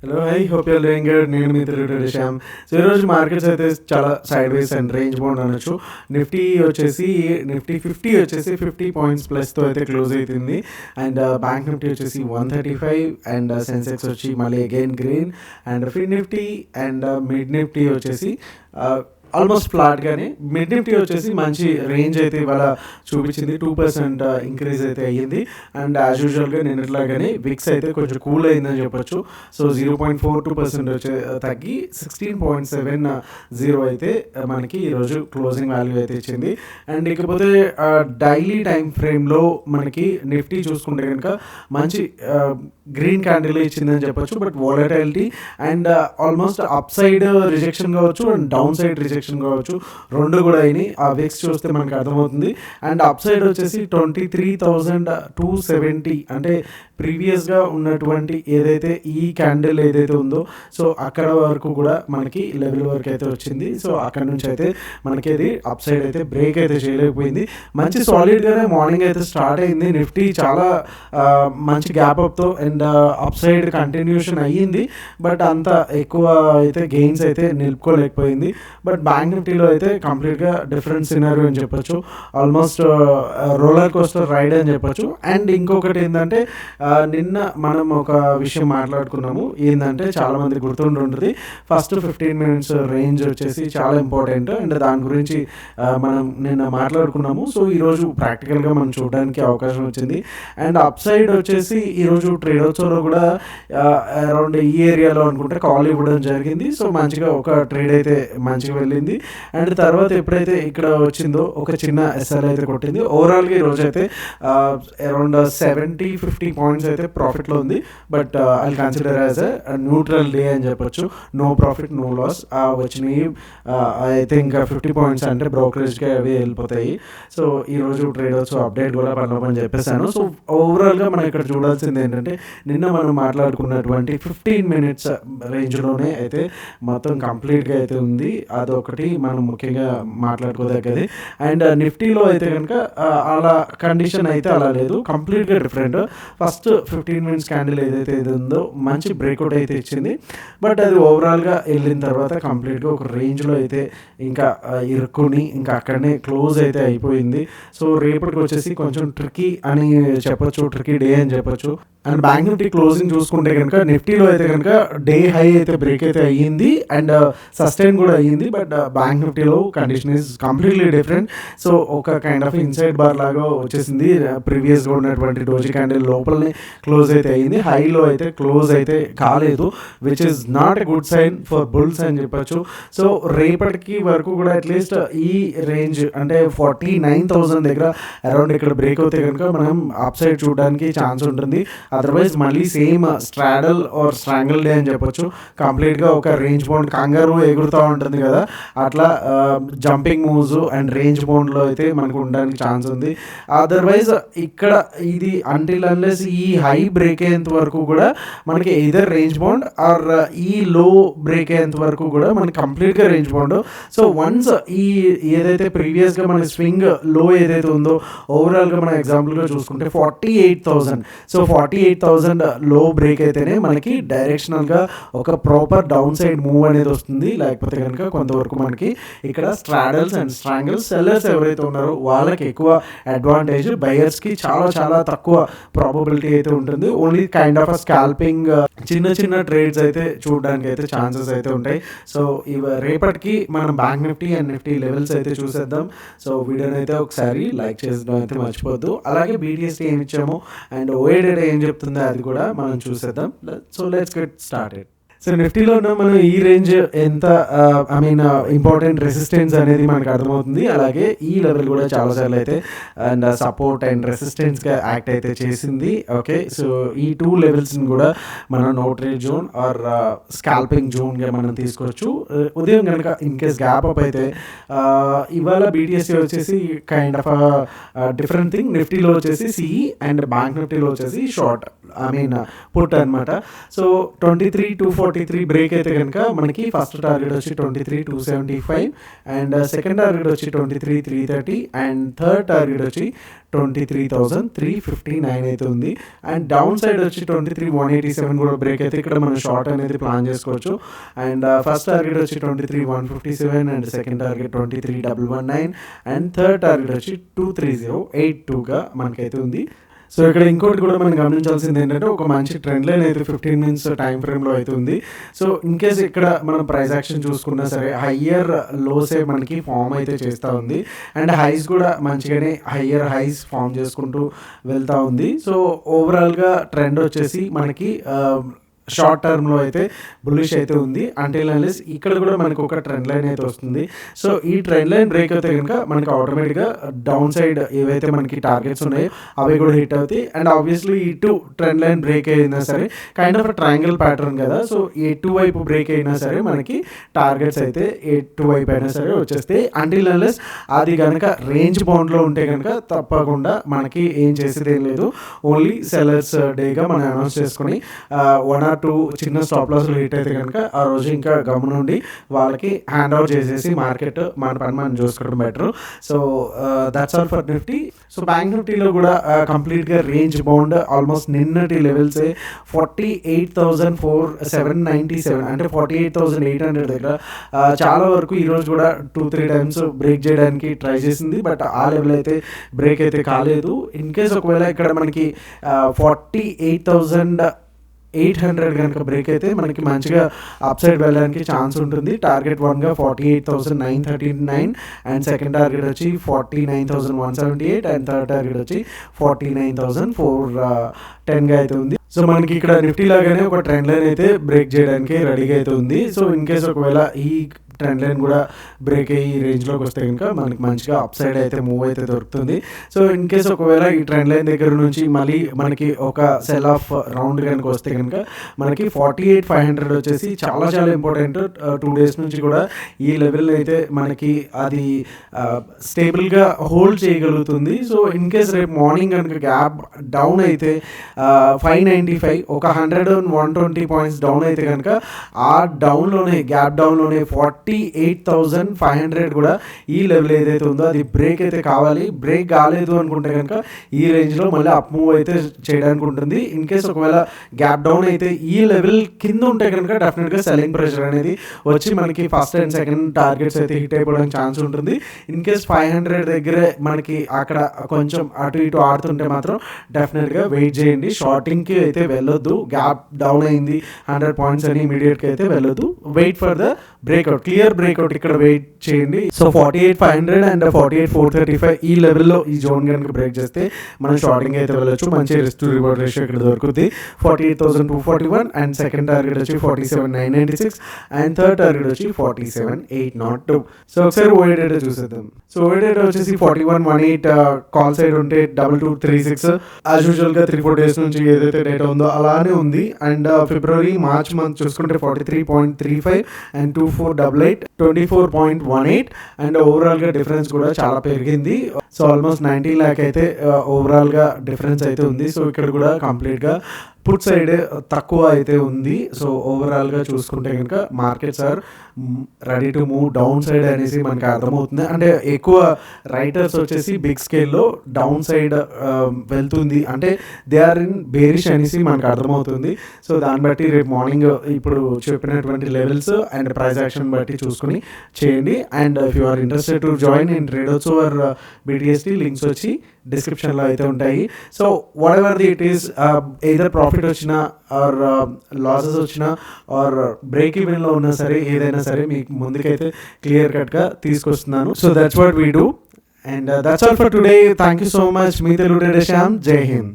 Hello hi hope you're doing good. నేను మీ Telugu Shyam. So ఈరోజు markets అయితే చాలా side ways and range bound అనొచ్చు. నిఫ్టీ 50 వచ్చేసి 50 పాయింట్స్ ప్లస్తో అయితే క్లోజ్ అవుతుంది. అండ్ బ్యాంక్ నిఫ్టీ వచ్చేసి 135 అండ్ సెన్సెక్స్ వచ్చి మళ్ళీ again green. And Fin Nifty and mid Nifty వచ్చేసి ఆల్మోస్ట్ ఫ్లాట్గానే. మిడ్ నిఫ్టీ వచ్చేసి మంచి రేంజ్ అయితే ఇవాళ చూపించింది, 2% ఇంక్రీజ్ అయితే అయ్యింది. అండ్ యాజ్ యూజువల్గా నేను ఇట్లాగానే విక్స్ అయితే కొంచెం కూల్ అయిందని చెప్పొచ్చు. సో 0.42% వచ్చే తగ్గి 16.70 అయితే మనకి ఈరోజు క్లోజింగ్ వాల్యూ అయితే ఇచ్చింది. అండ్ ఇకపోతే డైలీ టైం ఫ్రేమ్లో మనకి నిఫ్టీ చూసుకుంటే కనుక మంచి గ్రీన్ క్యాండిల్ ఇచ్చిందని చెప్పొచ్చు. But volatility and almost up side rejection కావచ్చు అండ్ డౌన్ సైడ్ రిజెక్షన్ కావచ్చు, రెండు కూడా అయినాయి. ఆ విక్స్ చూస్తే మనకు అర్థమవుతుంది. అండ్ అప్ సైడ్ వచ్చేసి 23,270 అంటే ప్రీవియస్గా ఉన్నటువంటి ఏదైతే ఈ క్యాండిల్ ఏదైతే ఉందో సో అక్కడ వరకు కూడా మనకి లెవెల్ వరకు అయితే వచ్చింది. సో అక్కడ నుంచి అయితే మనకి అది అప్ సైడ్ అయితే బ్రేక్ అయితే చేయలేకపోయింది. మంచి సాలిడ్గానే మార్నింగ్ అయితే స్టార్ట్ అయింది. నిఫ్టీ చాలా మంచి గ్యాప్ అప్తో అండ్ అప్ సైడ్ కంటిన్యూషన్ అయ్యింది. బట్ అంత ఎక్కువ అయితే గెయిన్స్ అయితే నిలుపుకోలేకపోయింది. బట్ బ్యాంక్ నిఫ్టీలో అయితే కంప్లీట్గా డిఫరెంట్ సినారియో అని చెప్పొచ్చు. ఆల్మోస్ట్ రోలర్ కోస్టర్ రైడ్ అని చెప్పొచ్చు. అండ్ ఇంకొకటి ఏంటంటే నిన్న మనం ఒక విషయం మాట్లాడుకున్నాము. ఏంటంటే చాలామంది గుర్తుంటుంది, ఫస్ట్ 15 minutes రేంజ్ వచ్చేసి చాలా ఇంపార్టెంట్ అండ్ దాని గురించి మనం నిన్న మాట్లాడుకున్నాము. సో ఈరోజు ప్రాక్టికల్గా మనం చూడడానికి అవకాశం వచ్చింది. అండ్ అప్ సైడ్ వచ్చేసి ఈరోజు ట్రేడర్స్లో కూడా అరౌండ్ ఈ ఏరియాలో అనుకుంటే కాల్ ఇవ్వడం జరిగింది. సో మంచిగా ఒక ట్రేడ్ అయితే మంచిగా వెళ్ళింది. అండ్ తర్వాత ఎప్పుడైతే ఇక్కడ వచ్చిందో ఒక చిన్న ఎస్ఎల్ అయితే కొట్టింది. ఓవరాల్గా ఈరోజు అయితే అరౌండ్ 70-50 పాయింట్స్ అయితే ప్రాఫిట్లో ఉంది. But I consider as a neutral day అని చెప్పొచ్చు. No profit no loss. వచ్చినాయి అయితే ఇంకా 50 పాయింట్స్ అంటే బ్రోకరేజ్గా అవి వెళ్ళిపోతాయి. సో ఈరోజు ట్రేడర్స్ అప్డేట్ కూడా పడమని చెప్పేసాను. సో ఓవరాల్గా మనం ఇక్కడ చూడాల్సింది ఏంటంటే నిన్న మనం మాట్లాడుకున్నటువంటి 15 minutes రేంజ్లోనే అయితే మొత్తం కంప్లీట్గా అయితే ఉంది. అదొకటి మనం ముఖ్యంగా మాట్లాడుకోదగ్గది. అండ్ నిఫ్టీలో అయితే కనుక అలా కండిషన్ అయితే అలా లేదు, కంప్లీట్గా డిఫరెంట్. ఫస్ట్ 15 minutes క్యాండిల్ ఏదైతే ఇది ఉందో మంచి బ్రేక్అవుట్ అయితే ఇచ్చింది. బట్ అది ఓవరాల్గా వెళ్ళిన తర్వాత కంప్లీట్గా ఒక రేంజ్లో అయితే ఇంకా ఇరుక్కుని ఇంకా అక్కడనే క్లోజ్ అయితే అయిపోయింది. సో రేపటికి వచ్చేసి కొంచెం ట్రికీ అని చెప్పొచ్చు, ట్రికీ డే అని చెప్పొచ్చు. అండ్ బ్యాంక్ నిఫ్టీ క్లోజింగ్ చూసుకుంటే కనుక నిఫ్టీలో అయితే కనుక డే హై అయితే బ్రేక్ అయితే అయ్యింది అండ్ సస్టైన్ కూడా అయ్యింది. బట్ బ్యాంక్ నిఫ్టీలో condition is completely different. So ఒక కైండ్ ఆఫ్ ఇన్సైడ్ బార్ లాగా వచ్చేసింది. ప్రీవియస్గా ఉన్నటువంటి డోజీ క్యాండిల్ లోపలనే క్లోజ్ అయితే అయ్యింది. హైలో అయితే క్లోజ్ అయితే కాలేదు, which is not a good sign for bulls అని చెప్పొచ్చు. సో రేపటికి వరకు కూడా అట్లీస్ట్ ఈ రేంజ్ అంటే 49,000 దగ్గర అరౌండ్ ఇక్కడ బ్రేక్ అవుతే కనుక మనం అప్ సైడ్ చూడడానికి ఛాన్స్ ఉంటుంది. అదర్వైజ్ మళ్ళీ same straddle or strangle day అని చెప్పొచ్చు. కంప్లీట్గా ఒక రేంజ్ బౌండ్ కంగారు ఎగురుతూ ఉంటుంది కదా, అట్లా జంపింగ్ మూవ్స్ అండ్ రేంజ్ బౌండ్లో అయితే మనకు ఉండడానికి ఛాన్స్ ఉంది. అదర్వైజ్ ఇక్కడ ఇది అంటిల్ అన్లెస్ ఈ హై బ్రేక్ అయ్యేంత వరకు కూడా మనకి ఎయిదర్ రేంజ్ బౌండ్ ఆర్ ఈ లో బ్రేక్ అయ్యేంత వరకు కూడా మనకి కంప్లీట్గా రేంజ్ బౌండ్. సో వన్స్ ఈ ఏదైతే ప్రీవియస్గా మన స్వింగ్ లో ఏదైతే ఉందో ఓవరాల్గా మనం ఎగ్జాంపుల్గా చూసుకుంటే 48,000. సో 48,000 లో బ్రేక్ అయితేనే మనకి డైరెక్షనల్గా ఒక ప్రాపర్ డౌన్ సైడ్ మూవ్ అనేది వస్తుంది. లేకపోతే కనుక కొంతవరకు మనకి ఇక్కడ స్ట్రాడల్స్ అండ్ స్ట్రాంగిల్స్ సెల్లర్స్ ఎవరైతే ఉన్నారో వాళ్ళకి ఎక్కువ అడ్వాంటేజ్, బయర్స్కి చాలా చాలా తక్కువ ప్రాబబిలిటీ అయితే ఉంటుంది. ఓన్లీ కైండ్ ఆఫ్ స్కాల్పింగ్ చిన్న చిన్న ట్రేడ్స్ అయితే చూడడానికి అయితే ఛాన్సెస్ అయితే ఉంటాయి. సో రేపటికి మనం bank Nifty and Nifty levels అయితే చూసేద్దాం. సో వీడియోని అయితే ఒకసారి లైక్ చేసడం అయితే మర్చిపోద్దు. అలాగే బీటీఎస్టీ ఏమి ఇచ్చామో అండ్ ఓఏడెడ్ ఏం చెప్తుందో అది కూడా మనం చూసేద్దాం. So let's get started. So నిఫ్టీలో మనం ఈ రేంజ్ ఎంత ఇంపార్టెంట్ రెసిస్టెన్స్ అనేది మనకు అర్థమవుతుంది. అలాగే ఈ లెవెల్ కూడా చాలాసార్లు అయితే అండ్ సపోర్ట్ అండ్ రెసిస్టెన్స్గా యాక్ట్ అయితే చేసింది. ఓకే, సో ఈ 2 లెవెల్స్ని కూడా మనం no trade zone or scalping జోన్గా మనం తీసుకోవచ్చు. ఉదయం కనుక ఇన్ కేస్ గ్యాప్ అప్ అయితే ఇవాళ బీటీఎస్సీ వచ్చేసి కైండ్ ఆఫ్ డిఫరెంట్ థింగ్. నిఫ్టీలో వచ్చేసి సిఈ అండ్ బ్యాంక్ నిఫ్టీలో వచ్చేసి షార్ట్ పుట్ అనమాట. సో 23,240 43 బ్రేక్ అయితే కనుక మనకి ఫస్ట్ టార్గెట్ వచ్చి 23,275 అండ్ సెకండ్ టార్గెట్ వచ్చి 23,330 అండ్ థర్డ్ టార్గెట్ వచ్చి 23,359 అయితే ఉంది. అండ్ డౌన్ సైడ్ వచ్చి 23,187 కూడా బ్రేక్ అయితే ఇక్కడ మనం షార్ట్ అనేది ప్లాన్ చేసుకోవచ్చు. అండ్ ఫస్ట్ టార్గెట్ వచ్చి 23,157 and second target 23,119 and third target వచ్చి 23,082గా మనకైతే ఉంది. సో ఇక్కడ ఇంకోటి కూడా మనం గమనించాల్సింది ఏంటంటే ఒక మంచి ట్రెండ్ లైన్ అయితే 15 మినిట్స్ టైం ఫ్రేమ్లో అయితే ఉంది. సో ఇన్ కేస్ ఇక్కడ మనం ప్రైస్ యాక్షన్ చూసుకున్నా సరే హయ్యర్ లోసే మనకి ఫామ్ అయితే చేస్తూ ఉంది అండ్ హైస్ కూడా మంచిగానే హయ్యర్ హైస్ ఫామ్ చేసుకుంటూ వెళ్తూ ఉంది. సో ఓవరాల్గా ట్రెండ్ వచ్చేసి మనకి షార్ట్ టర్మ్లో అయితే బుల్లిష్ అయితే ఉంది. అంటిల్ అన్లెస్ ఇక్కడ కూడా మనకు ఒక ట్రెండ్ లైన్ అయితే వస్తుంది. సో ఈ ట్రెండ్ లైన్ బ్రేక్ అయితే కనుక మనకి ఆటోమేటిక్గా డౌన్ సైడ్ ఏవైతే మనకి టార్గెట్స్ ఉన్నాయో అవి కూడా హిట్ అవుతాయి. అండ్ ఆబ్వియస్లీ ఇటు ట్రెండ్ లైన్ బ్రేక్ అయినా సరే కైండ్ ఆఫ్ ట్రయాంగిల్ ప్యాటర్న్ కదా. సో ఎటు వైపు బ్రేక్ అయినా సరే మనకి టార్గెట్స్ అయితే ఎటు వైపు అయినా సరే వచ్చేస్తాయి. అంటిల్ అన్లెస్ అది కనుక రేంజ్ బౌండ్లో ఉంటే కనుక తప్పకుండా మనకి ఏం చేసేది ఏం లేదు. ఓన్లీ సెలర్స్ డేగా మనం అనౌన్స్ చేసుకుని 1 or 2 చిన్న స్టాప్ లాస్లు హిట్ అయితే కనుక ఆ రోజు ఇంకా గమనుండి వాళ్ళకి హ్యాండ్ ఓవర్ చేసేసి మార్కెట్ మన పని మనం చూసుకోవడం better. So that's all for Nifty. So bank నిఫ్టీలో కూడా కంప్లీట్గా రేంజ్ బౌండ్ ఆల్మోస్ట్ నిన్నటి లెవెల్సే 48,797 అంటే 48,800 దగ్గర చాలా వరకు ఈరోజు కూడా 2-3 టైమ్స్ బ్రేక్ చేయడానికి ట్రై చేసింది. బట్ ఆ లెవెల్ అయితే బ్రేక్ అయితే కాలేదు. ఇన్ కేస్ ఒకవేళ ఇక్కడ మనకి 48,800 కనుక బ్రేక్ అయితే మనకి మంచిగా అప్ సైడ్ వెళ్ళడానికి ఛాన్స్ ఉంటుంది. టార్గెట్ 1గా 48,939 అండ్ సెకండ్ టార్గెట్ వచ్చి 49,178 అండ్ థర్డ్ టార్గెట్ వచ్చి 49,410గా అయితే ఉంది. సో మనకి ఇక్కడ నిఫ్టీ లాగానే ఒక ట్రెండ్ లైన్ అయితే బ్రేక్ చేయడానికి రెడీగా అయితే ఉంది. సో ఇన్ కేస్ ఒకవేళ ఈ ట్రెండ్ లైన్ కూడా బ్రేక్ అయ్యి రేంజ్లోకి వస్తే కనుక మనకి మంచిగా అప్ సైడ్ అయితే మూవ్ అయితే దొరుకుతుంది. సో ఇన్ కేస్ ఒకవేళ ఈ ట్రెండ్ లైన్ దగ్గర నుంచి మళ్ళీ మనకి ఒక సెల్ ఆఫ్ రౌండ్ కనుక వస్తే కనుక మనకి 48,500 వచ్చేసి చాలా చాలా ఇంపార్టెంట్. 2 డేస్ నుంచి కూడా ఈ లెవెల్ అయితే మనకి అది స్టేబుల్గా హోల్డ్ చేయగలుగుతుంది. సో ఇన్ కేస్ రేపు మార్నింగ్ కనుక గ్యాప్ డౌన్ అయితే 595 ఒక 100-120 పాయింట్స్ డౌన్ అయితే కనుక ఆ డౌన్లోనే గ్యాప్ డౌన్లోనే 48,500 కూడా ఈ లెవెల్ ఏదైతే ఉందో అది బ్రేక్ అయితే కావాలి. బ్రేక్ కాలేదు అనుకుంటే కనుక ఈ రేంజ్లో మళ్ళీ అప్ మూవ్ అయితే చేయడానికి ఉంటుంది. ఇన్ కేస్ ఒకవేళ గ్యాప్ డౌన్ అయితే ఈ లెవెల్ కింద ఉంటే కనుక డెఫినెట్గా సెల్లింగ్ ప్రెషర్ అనేది వచ్చి మనకి ఫస్ట్ అండ్ సెకండ్ టార్గెట్స్ అయితే హిట్ అయిపోవడానికి ఛాన్స్ ఉంటుంది. ఇన్ కేస్ 500 దగ్గరే మనకి అక్కడ కొంచెం అటు ఇటు ఆడుతుంటే మాత్రం డెఫినెట్గా వెయిట్ చేయండి. షార్టింగ్కి అయితే వెళ్ళొద్దు. గ్యాప్ డౌన్ అయింది 100 పాయింట్స్ అని ఇమీడియట్గా అయితే వెళ్ళొద్దు. Wait for the breakout, clear breakout ఇక్కడ వెయిట్ చేయండి. సో 48,500 అండ్ 48,435 ఈ లెవెల్లో ఈ జోన్ కనుక బ్రేక్ చేస్తే మనం షార్టింగ్ అయితే వెళ్ళొచ్చు. మంచి రిస్క్ టు రివార్డ్ రేషియో ఇక్కడ దొరుకుతుంది. 48,241 అండ్ సెకండ్ టార్గెట్ వచ్చి 47,996 అండ్ థర్డ్ టార్గెట్ వచ్చి 47,802. సో ఒకసారి ఓఏ డేటా చూసేద్దాం. సో ఓఏ డేటా వచ్చేసి 4118 కాల్ సైడ్ ఉంటే 2236 యాజ్ యూజువల్ గా 3-4 డేస్ నుంచి ఏదైతే డేటా ఉందో అలానే ఉంది. అండ్ ఫిబ్రవరి మార్చ్ మంత్ చూసుకుంటే 43.35 అండ్ 2488 24.18 అండ్ ఓవరాల్ గా డిఫరెన్స్ కూడా చాలా పెరిగింది. సో ఆల్మోస్ట్ 19 lakh అయితే ఓవరాల్ గా డిఫరెన్స్ అయితే ఉంది. సో ఇక్కడ కూడా కంప్లీట్ గా పుట్ సైడ్ తక్కువ అయితే ఉంది. సో ఓవరాల్గా చూసుకుంటే కనుక markets are ready to move downside అనేసి మనకి అర్థమవుతుంది. అంటే ఎక్కువ రైటర్స్ వచ్చేసి బిగ్ స్కేల్లో డౌన్ సైడ్ వెళ్తుంది, అంటే దే ఆర్ ఇన్ బేరిష్ అనేసి మనకు అర్థమవుతుంది. సో దాన్ని బట్టి రేపు మార్నింగ్ ఇప్పుడు చెప్పినటువంటి లెవెల్స్ అండ్ ప్రైస్ యాక్షన్ బట్టి చూసుకుని చేయండి. And if you are interested to join in traders or BTST links వచ్చి డిస్క్రిప్షన్లో అయితే ఉంటాయి. So whatever the it is either profit వచ్చినా ఆర్ లాసెస్ వచ్చినా ఆర్ బ్రేక్ ఈవెన్లో ఉన్నా సరే ఏదైనా సరే మీకు ముందుకైతే క్లియర్ కట్గా తీసుకొస్తున్నాను. So that's what we do and that's all for today. Thank you so much. మీ తెలుగు ట్రేడర్ శ్యామ్. జై హింద్.